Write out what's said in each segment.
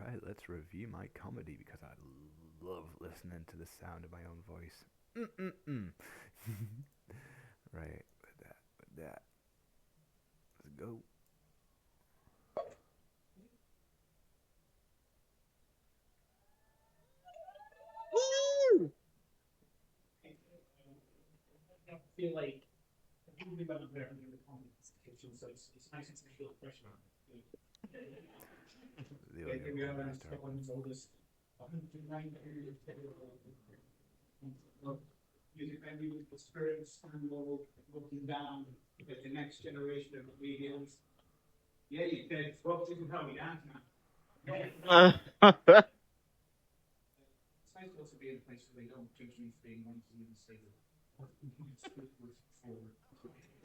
Alright, let's review my comedy because I love listening to the sound of my own voice. Mm-mm-mm. Right, with that, let's go. The audio quality is terrible.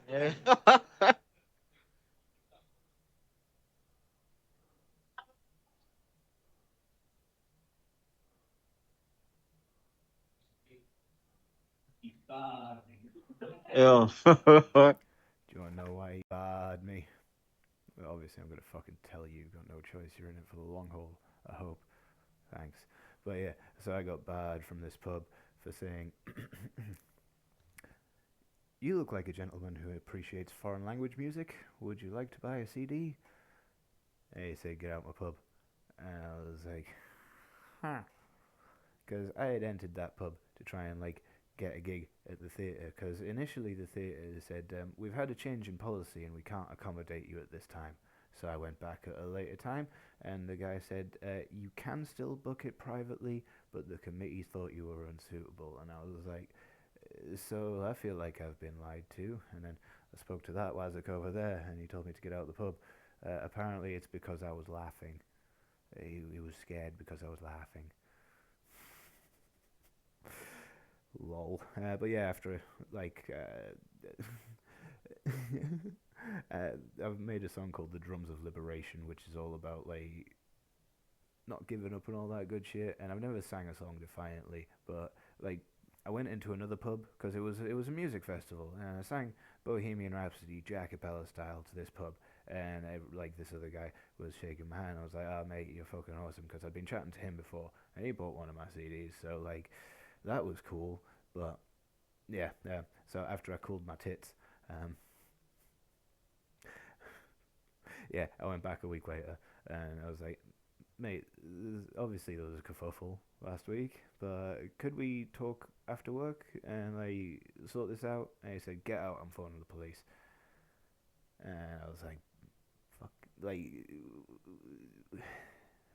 Yeah. Do you want to know why he barred me? Well, obviously, I'm going to fucking tell you. You've got no choice. You're in it for the long haul, I hope. Thanks. But yeah, so I got barred from this pub for saying, "You look like a gentleman who appreciates foreign language music. Would you like to buy a CD?" And he said, "Get out my pub." And I was like, huh. Because I had entered that pub to try and like get a gig at the theatre. Because initially the theatre said, "We've had a change in policy and we can't accommodate you at this time." So I went back at a later time, and the guy said, "You can still book it privately, but the committee thought you were unsuitable." And I was like, "So I feel like I've been lied to." And then I spoke to that Wazak over there, and he told me to get out of the pub. Apparently, it's because I was laughing. He was scared because I was laughing. Lol. But yeah, after like I've made a song called "The Drums of Liberation," which is all about like not giving up and all that good shit. And I've never sang a song defiantly, but like I went into another pub because it was a music festival, and I sang Bohemian Rhapsody, Jack Capella style to this pub. And like this other guy was shaking my hand. I was like, "Oh mate, you're fucking awesome," because I'd been chatting to him before, and he bought one of my CDs. So like that was cool. But yeah, yeah. So after I cooled my tits, um, yeah, I went back a week later, and I was like, "Mate, obviously there was a kerfuffle last week, but could we talk after work and like sort this out?" And he said, "Get out, I'm phoning the police." And I was like, "Fuck, like,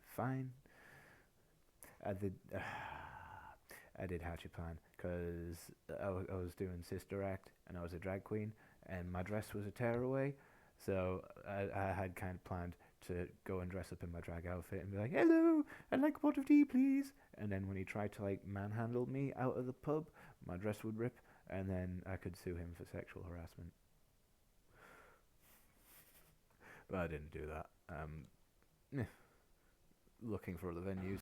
fine." I did. I did hatch a plan because I was doing Sister Act and I was a drag queen and my dress was a tearaway. So I had kind of planned to go and dress up in my drag outfit and be like, "Hello, I'd like a pot of tea, please." And then when he tried to like manhandle me out of the pub, my dress would rip and then I could sue him for sexual harassment. But I didn't do that. Looking for other venues.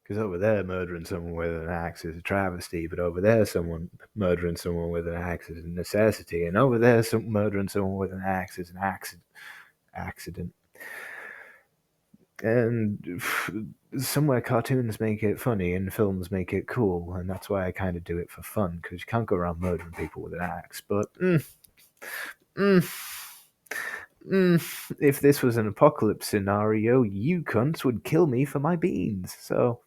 Because over there, murdering someone with an axe is a travesty, but over there, someone murdering someone with an axe is a necessity, and over there, murdering someone with an axe is an accident. Accident. And somewhere cartoons make it funny and films make it cool, and that's why I kind of do it for fun, because you can't go around murdering people with an axe. But mm, if this was an apocalypse scenario, you cunts would kill me for my beans. So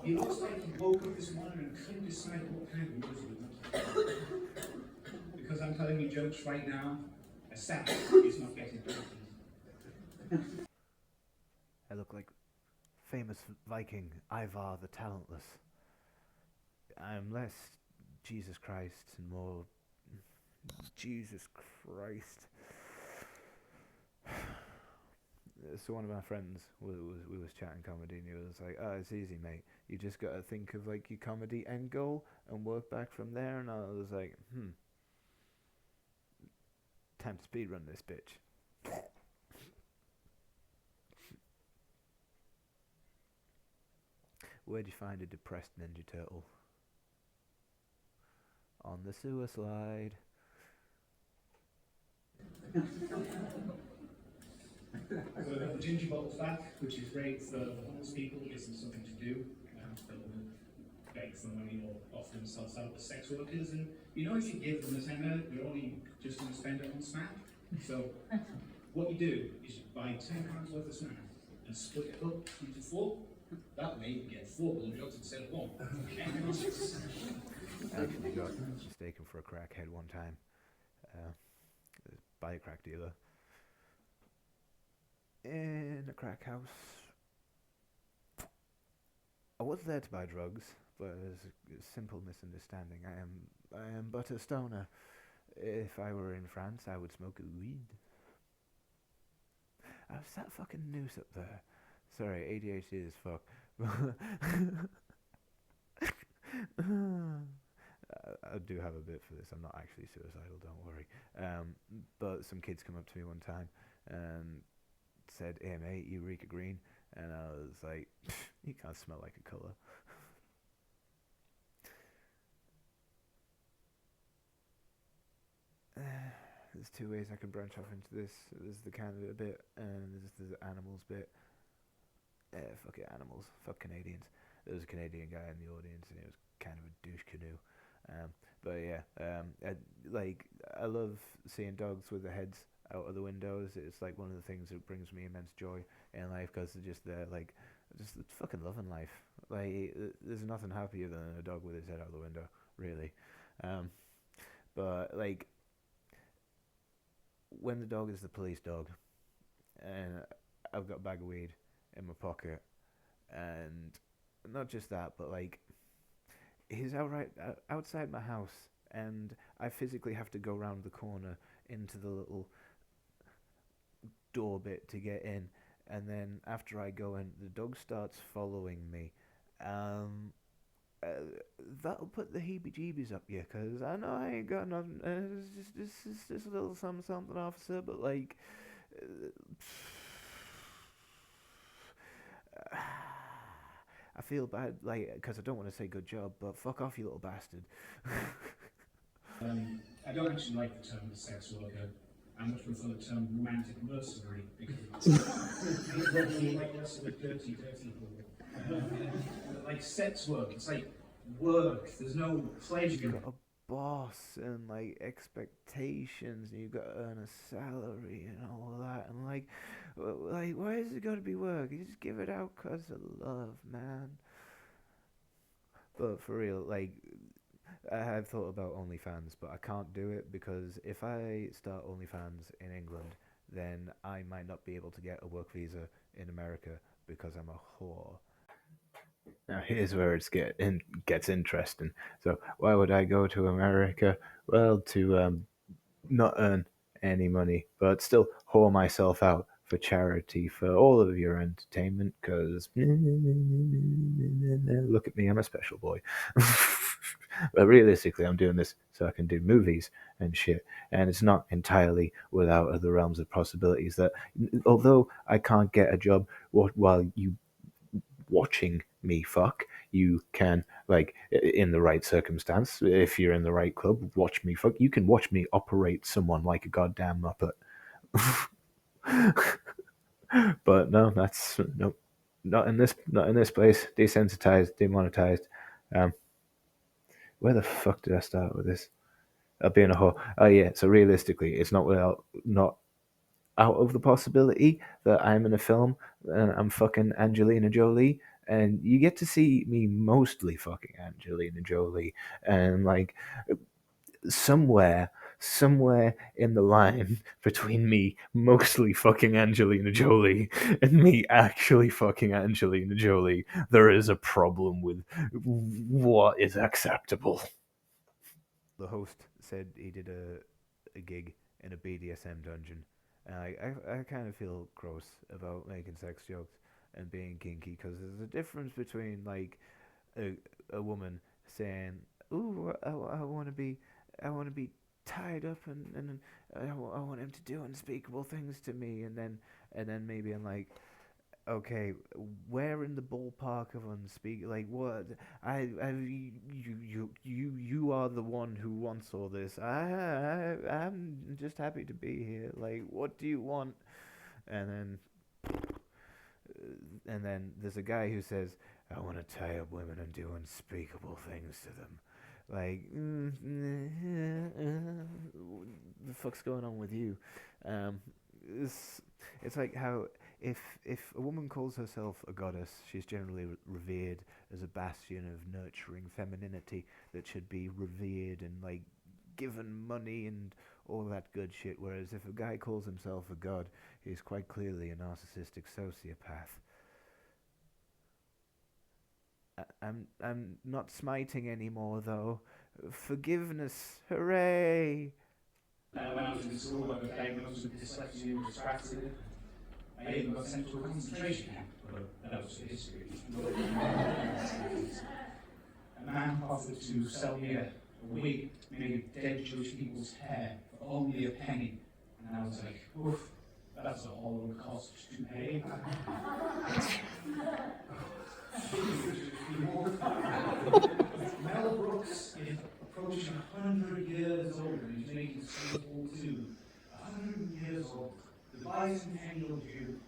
He looks like he woke up this morning and couldn't decide what kind of music he wanted to play. Because I'm telling you jokes right now, a sack is not getting paid. I look like famous Viking Ivar the Talentless. I'm less Jesus Christ and more Jesus Christ. So one of my friends we was chatting comedy and he was like, "Oh, it's easy, mate. You just gotta think of like your comedy end goal and work back from there." And I was like, time to speed run this bitch. Where'd you find a depressed Ninja Turtle? On the sewer slide. So I've got the ginger bottles back, which is great for homeless people, gives them something to do. They'll beg for money or offer themselves out as sex workers. And you know, if you give them a tenner, you're only just going to spend it on snack. So what you do is you buy £10 worth of snack and split it up into four. That way you get four blowjobs instead of one. I actually got mistaken for a crackhead one time uh, by a crack dealer in a crack house. I was there to buy drugs, but it was a simple misunderstanding. I am but a stoner. If I were in France, I would smoke weed. How's that fucking noose up there? Sorry, ADHD is fuck. I do have a bit for this. I'm not actually suicidal, don't worry. But some kids come up to me one time and said, "Hey mate, Eureka Green," and I was like, "You can't smell like a color." There's two ways I can branch off into this. There's the Canada bit and there's the animals bit. Fuck it, animals. Fuck Canadians. There was a Canadian guy in the audience and he was kind of a douche canoe. But yeah, like I love seeing dogs with their heads out of the windows. It's like one of the things that brings me immense joy in life because they're just there, like just fucking loving life. Like there's nothing happier than a dog with his head out the window, really. Um, but like when the dog is the police dog, and I've got a bag of weed in my pocket, and not just that, but like he's outright outside my house, and I physically have to go round the corner into the little door bit to get in, and then after I go in, the dog starts following me. Um, uh, that'll put the heebie-jeebies up you, cause I know I ain't got nothing. Just a little something, something, officer. But like, I feel bad, like, because I don't want to say good job, but fuck off, you little bastard. I don't actually like the term sex worker. I much prefer the term romantic mercenary because it's really like less of a dirty, dirty whore. Like sex work, it's like work. There's no You've pleasure. got a boss and like expectations, and you've got to earn a salary and all that, and like, why is it got to be work? You just give it out cause of love, man. But for real, like, I have thought about OnlyFans, but I can't do it because if I start OnlyFans in England, then I might not be able to get a work visa in America because I'm a whore. Now here's where gets interesting. So why would I go to America? Well, to not earn any money, but still whore myself out for charity for all of your entertainment. Because look at me, I'm a special boy. But realistically, I'm doing this so I can do movies and shit. And it's not entirely without other realms of possibilities that, although I can't get a job while you watching me fuck, you can, like, in the right circumstance, if you're in the right club, watch me fuck. You can watch me operate someone like a goddamn muppet. But no, that's no, not in this place. Desensitized, demonetized. Um, where the fuck did I start with this? Being a whore. Oh yeah. So realistically, it's not out of the possibility that I'm in a film and I'm fucking Angelina Jolie and you get to see me mostly fucking Angelina Jolie, and like somewhere somewhere in the line between me mostly fucking Angelina Jolie and me actually fucking Angelina Jolie, there is a problem with what is acceptable. The host said he did a gig in a BDSM dungeon, and I kind of feel gross about making sex jokes and being kinky, because there's a difference between like a, a woman saying, "Ooh, I want to be, I want to be tied up, and I want him to do unspeakable things to me," and then maybe I'm like, okay, where in the ballpark of unspeak? Like what? You are the one who wants all this. I'm just happy to be here. Like, what do you want? And then there's a guy who says, "I want to tie up women and do unspeakable things to them." Like, the fuck's going on with you? Um, it's it's like how if a woman calls herself a goddess, she's generally revered as a bastion of nurturing femininity that should be revered and like given money and all that good shit. Whereas if a guy calls himself a god, he's quite clearly a narcissistic sociopath. I'm not smiting anymore though. Forgiveness, hooray! When I was in school, I was diagnosed with dyslexia and dyspraxia. I even got sent to a concentration camp, but that was for history. A man offered to sell me a wig made of dead Jewish people's hair for only a penny. And I was like, oof, that's a whole lot of cost to pay. Mel Brooks is approaching 100 years old and he's making Spaceballs 2. 100 years old. The bicentennial Jew.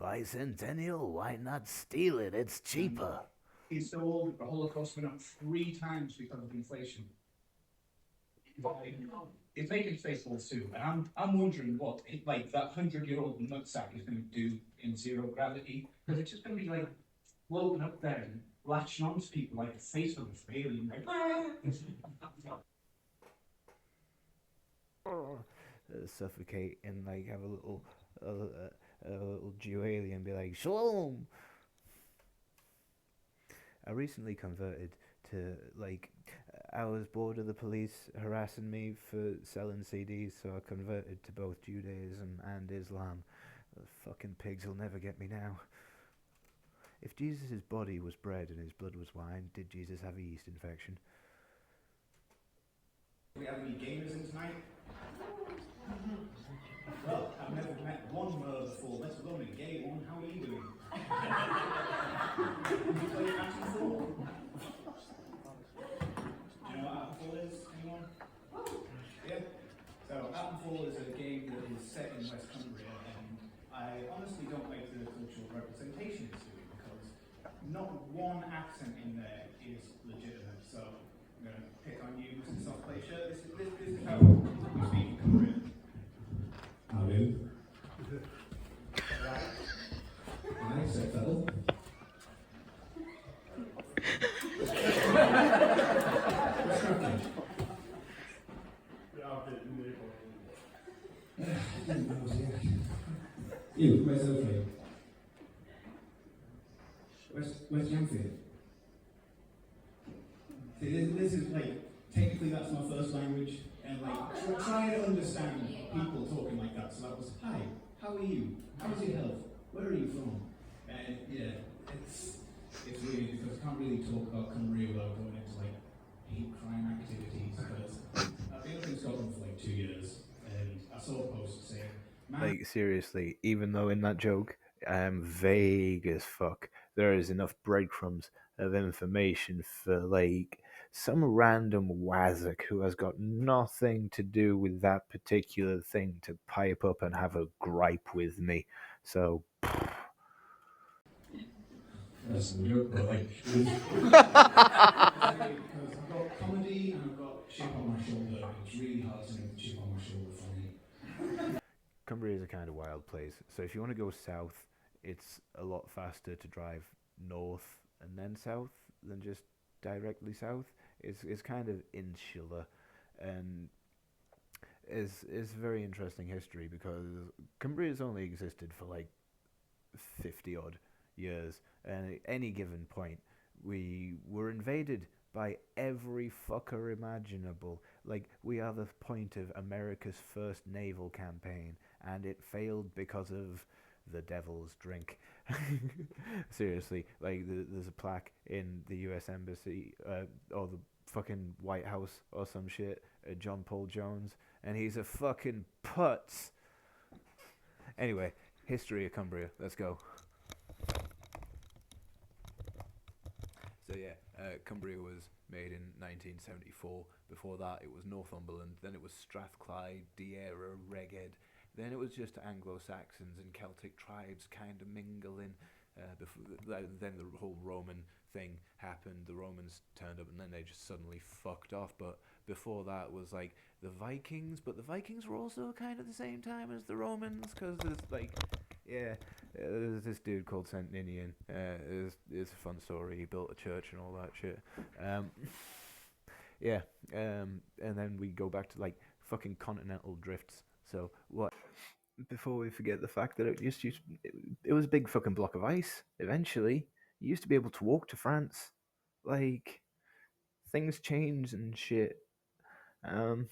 Bicentennial? Why not steal it? It's cheaper. He's so old, the Holocaust went up 3 times because of inflation. It's making Spaceballs 2, and I'm wondering what like that 100-year-old nutsack is going to do in zero gravity, because it's just going to be like floating up there and latching onto people like a face of a alien. Like, Suffocate and like have a little Jew alien be like, "Shalom." I recently converted to like I was bored of the police harassing me for selling CDs, so I converted to both Judaism and Islam. The fucking pigs will never get me now. If Jesus' body was bread and his blood was wine, did Jesus have a yeast infection? we have any gamers in tonight? Well, I've never met one murder before, let alone a gay one. How are you doing? You play Titanfall? Do you know what Titanfall is? Anyone? Yeah? So, Titanfall is a game that is set in West Cumbria, and I honestly don't like the cultural representation it's doing, because not one accent in there is legitimate. So, I'm going to pick on you, Mr. Softplay Shirt. This is how you speak in Korean. How do? Right? I said fellow. You, where's Oakley? Where's Jamfield? See, this is like, technically that's my first language, and like, trying to understand people talking like that. So that was, hi, how are you? How's your health? Where are you from? And yeah, it's weird because I can't really talk about Cumbria without going into like hate crime activities, because I've been up in Scotland for like 2 years, and I saw a post saying, man, Like, seriously, even though in that joke I am vague as fuck, there is enough breadcrumbs of information for, like, some random wazzock who has got nothing to do with that particular thing to pipe up and have a gripe with me. So, That's the joke, but like, because I've got comedy and I've got chip on my shoulder, and it's really hard to make the chip on my shoulder funny. Cumbria is a kind of wild place. So if you want to go south it's a lot faster to drive north and then south than just directly south. It's kind of insular, and is very interesting history because Cumbria's only existed for like 50 odd years, and at any given point, we were invaded by every fucker imaginable. Like, we are the point of America's first naval campaign, and it failed because of the devil's drink. Seriously, like, there's a plaque in the US Embassy, or the fucking White House or some shit, John Paul Jones, and he's a fucking putz. Anyway, history of Cumbria. Let's go. So yeah, Cumbria was made in 1974. Before that, it was Northumberland. Then it was Strathclyde, Deira, Reged. Then it was just Anglo-Saxons and Celtic tribes kind of mingling. Then the whole Roman thing happened. The Romans turned up, and then they just suddenly fucked off. But before that was like the Vikings, but the Vikings were also kind of the same time as the Romans, because there's like, yeah, there's this dude called Saint Ninian. It's a fun story. He built a church and all that shit. Um, yeah, and then we go back to like fucking continental drifts. So what? Before we forget the fact that it was a big fucking block of ice. Eventually, you used to be able to walk to France. Like, things change and shit. Um,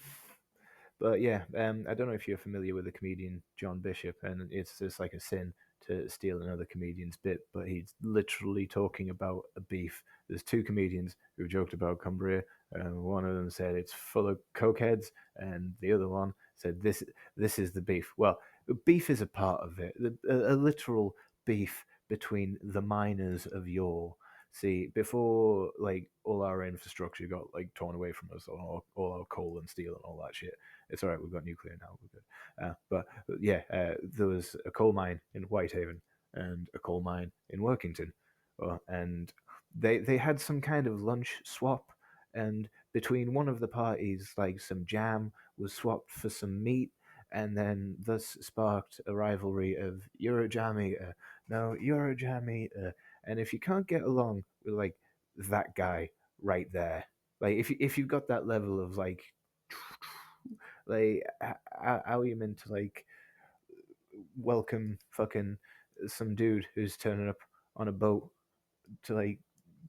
but yeah, I don't know if you're familiar with the comedian John Bishop, and it's just like a sin to steal another comedian's bit, but he's literally talking about a beef. There's two comedians who joked about Cumbria. One of them said it's full of cokeheads, and the other one said this is the beef. Well, beef is a part of it. A literal beef between the miners of yore. See, before like all our infrastructure got like torn away from us, all our coal and steel and all that shit, it's all right. We've got nuclear now. We're good. But yeah, there was a coal mine in Whitehaven and a coal mine in Workington, and they had some kind of lunch swap. And between one of the parties, like some jam was swapped for some meat, and then thus sparked a rivalry of you're a jam eater, no, you're a jam eater, and if you can't get along with like that guy right there, like if you've got that level of like, how are you meant to like welcome fucking some dude who's turning up on a boat to like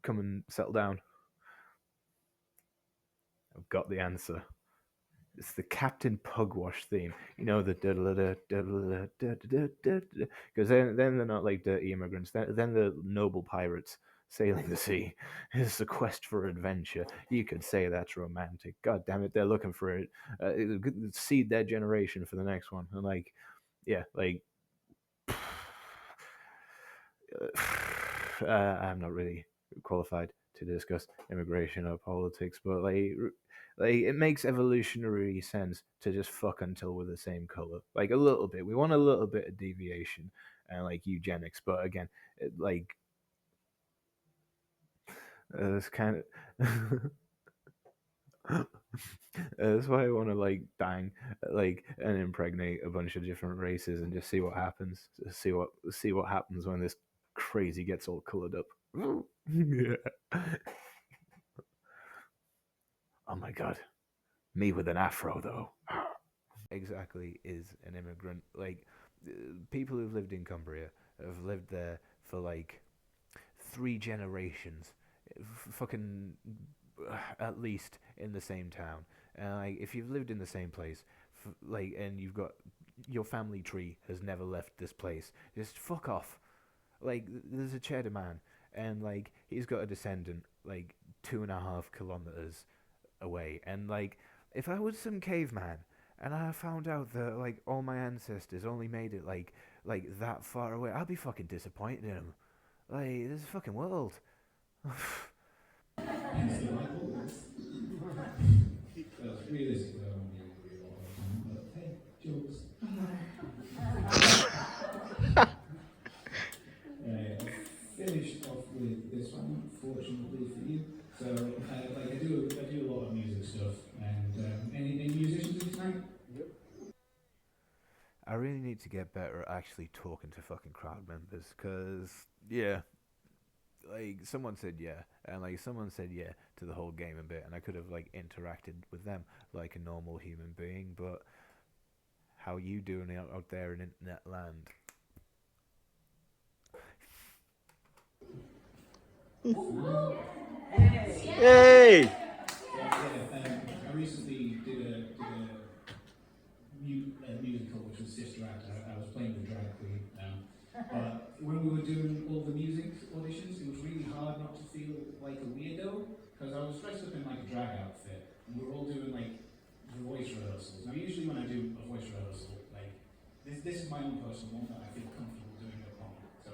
come and settle down? I've got the answer. It's the Captain Pugwash theme. You know, the because then they're not like dirty immigrants. Then they're noble pirates sailing the sea. It's a quest for adventure. You could say that's romantic. God damn it, they're looking for it. Seed their generation for the next one. And like, yeah, like, I'm not really qualified to discuss immigration or politics, but like it makes evolutionary sense to just fuck until we're the same color, like a little bit. We want a little bit of deviation and like eugenics, but again, like it's kind of. That's why I want to like bang, like, and impregnate a bunch of different races and just see what happens. See what happens when this crazy gets all colored up. Yeah. Oh my god, me with an afro though. Exactly, is an immigrant. Like, people who've lived in Cumbria have lived there for like 3 generations, fucking at least in the same town. And like, if you've lived in the same place, like, and you've got your family tree has never left this place, just fuck off. Like, there's a cheddar man, and like he's got a descendant like 2.5 kilometers away, and like if I was some caveman and I found out that like all my ancestors only made it like that far away, I'd be fucking disappointed in them. Like, this is a fucking world. Hence the Bible. Well, realistically, I don't really agree a lot of the time, but hey, jokes. Finished off with this one, fortunately for you. So, like I do a lot of music stuff, and any musicians in tonight? I really need to get better at actually talking to fucking crowd members, cause yeah, like someone said yeah, and like someone said yeah to the whole game a bit, and I could have like interacted with them like a normal human being, but how you doing out there in internet land? Yay! I recently did a musical which was Sister Act. I was playing the drag queen. But when we were doing all the music auditions, it was really hard not to feel like a weirdo because I was dressed up in like a drag outfit, and we were all doing like the voice rehearsals. Now, usually when I do a voice rehearsal, like this is my own personal one that I feel comfortable doing at home. So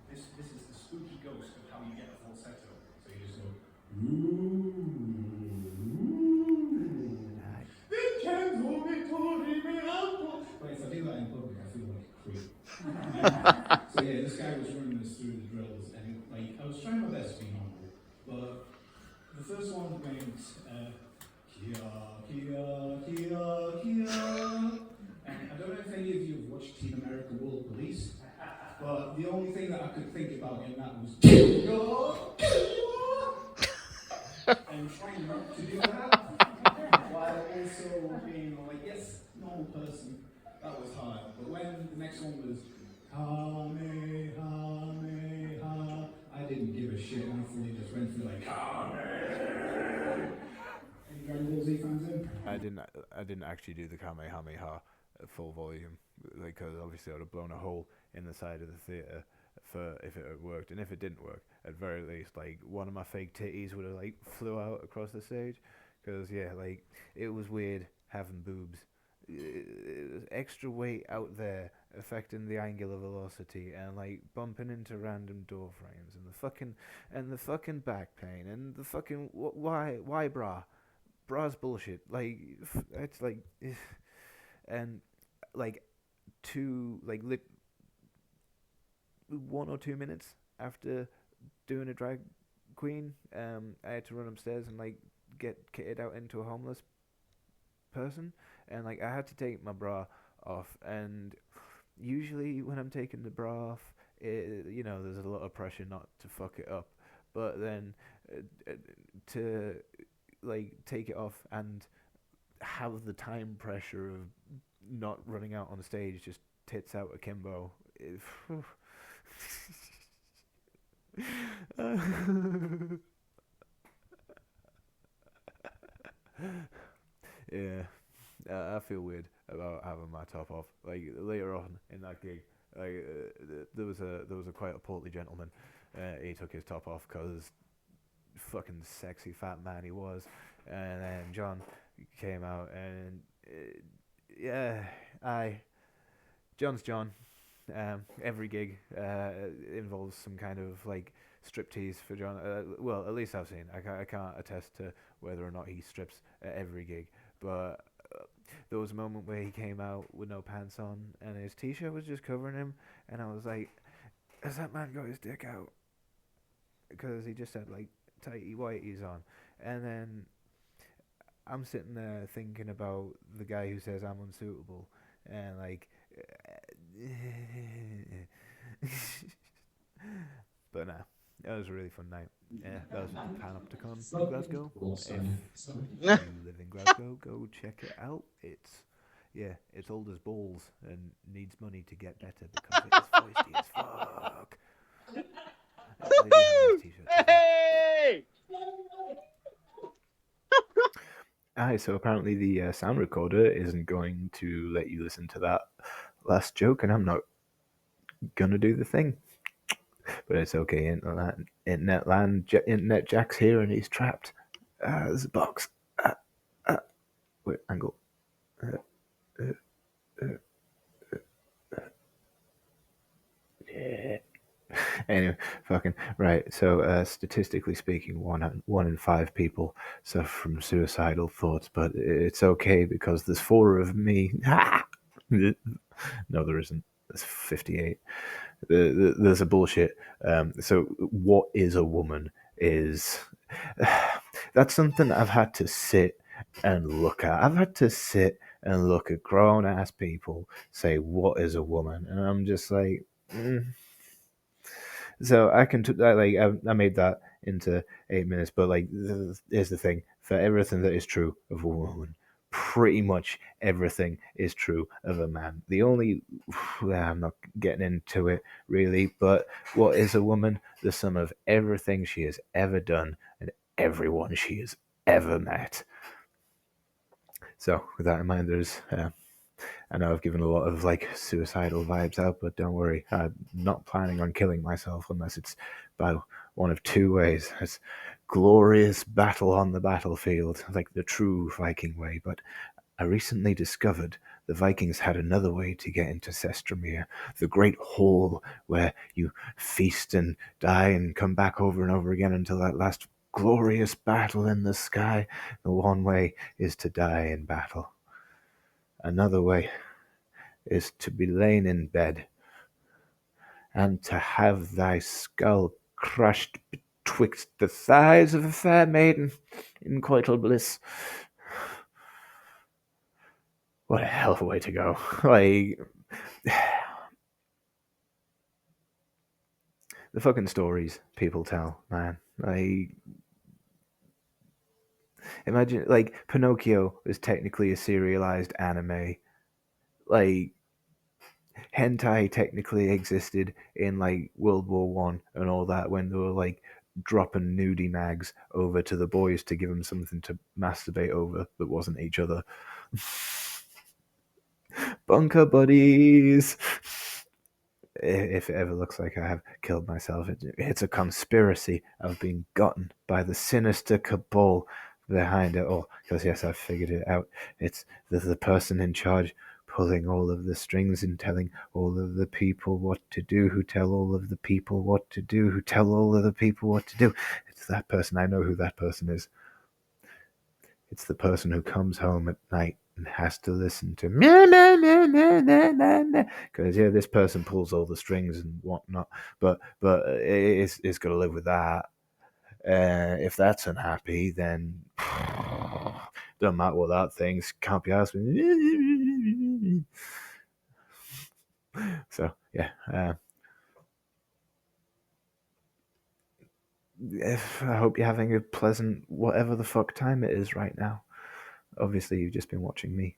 this is the spooky ghost of how you get a falsetto. So you just go. But if I do that in public, I feel like a creep. So yeah, this guy was running us through the drills, and like I was trying my best to be normal, but the first one went Kia, Kia, Kia, Kia, and I don't know if any of you have watched Team America World Police, but the only thing that I could think about in that was Kia, Kia, and trying not to do that, while also being like, yes, normal person. That was hard. But when the next one was Kamehameha, I didn't give a shit, and I fully just went through like Kamehameha. Any Dragon Ball Z fans in? I didn't actually do the Kamehameha at full volume, because obviously I would have blown a hole in the side of the theater for if it had worked, and if it didn't work, at very least like one of my fake titties would have like flew out across the stage, because yeah, like it was weird having boobs. It was extra weight out there affecting the angular velocity and like bumping into random door frames and the fucking back pain and the fucking why bra's bullshit, like it's like and like two like 1 or 2 minutes after doing a drag queen, I had to run upstairs and like get kitted out into a homeless person, and like I had to take my bra off, and usually when I'm taking the bra off, there's a lot of pressure not to fuck it up, but then to like take it off and have the time pressure of not running out on stage just tits out akimbo. Yeah, I feel weird about having my top off. Like later on in that gig, like there was a quite a portly gentleman. He took his top off because fucking sexy fat man he was, and then John came out and yeah, John's John. Every gig involves some kind of like striptease for John. Well, at least I've seen. I can't attest to whether or not he strips at every gig, but there was a moment where he came out with no pants on and his t-shirt was just covering him, and I was like, has that man got his dick out? Because he just had like tighty whities on, and then I'm sitting there thinking about the guy who says I'm unsuitable, and like but nah, that was a really fun night. Yeah, that was the Panopticon in Glasgow. If you live in Glasgow, go check it out. It's old as balls and needs money to get better because it is feisty as fuck. They do have nice t-shirts as well. Hey! Aye, so apparently the sound recorder isn't going to let you listen to that last joke, and I'm not gonna do the thing. But it's okay, internet Jack's here and he's trapped. There's a box. Wait, angle. Yeah. Anyway, fucking right. So, statistically speaking, one in 5 people suffer from suicidal thoughts, but it's okay because there's 4 of me. No, there isn't. There's 58. There's a bullshit. So, what is a woman? Is that's something I've had to sit and look at. I've had to sit and look at grown ass people say, "What is a woman?" And I'm just like, mm. So I can I made that into 8 minutes, but like here's the thing: for everything that is true of a woman, pretty much everything is true of a man. The only I'm not getting into it really, but what is a woman? The sum of everything she has ever done and everyone she has ever met. So with that in mind, there's I know I've given a lot of like suicidal vibes out, but don't worry, I'm not planning on killing myself unless it's by one of two ways. It's glorious battle on the battlefield, like the true Viking way. But I recently discovered the Vikings had another way to get into Sestromir, the great hall where you feast and die and come back over and over again until that last glorious battle in the sky. The one way is to die in battle. Another way is to be lain in bed, and to have thy skull crushed betwixt the thighs of a fair maiden in coital bliss. What a hell of a way to go. Like, the fucking stories people tell, man. Like, imagine, like, Pinocchio is technically a serialized anime. Like, hentai technically existed in like World War I and all that when they were like dropping nudie mags over to the boys to give them something to masturbate over that wasn't each other. Bunker buddies. If it ever looks like I have killed myself, it's a conspiracy. I've been gotten by the sinister cabal behind it all. Because, yes, I've figured it out. It's the person in charge pulling all of the strings and telling all of the people what to do, who tell all of the people what to do, who tell all of the people what to do. It's that person. I know who that person is. It's the person who comes home at night and has to listen to because yeah, this person pulls all the strings and whatnot. But it's got to live with that. If that's unhappy, then don't matter what that thinks. Can't be asked. So yeah. I hope you're having a pleasant whatever the fuck time it is right now. Obviously, you've just been watching me.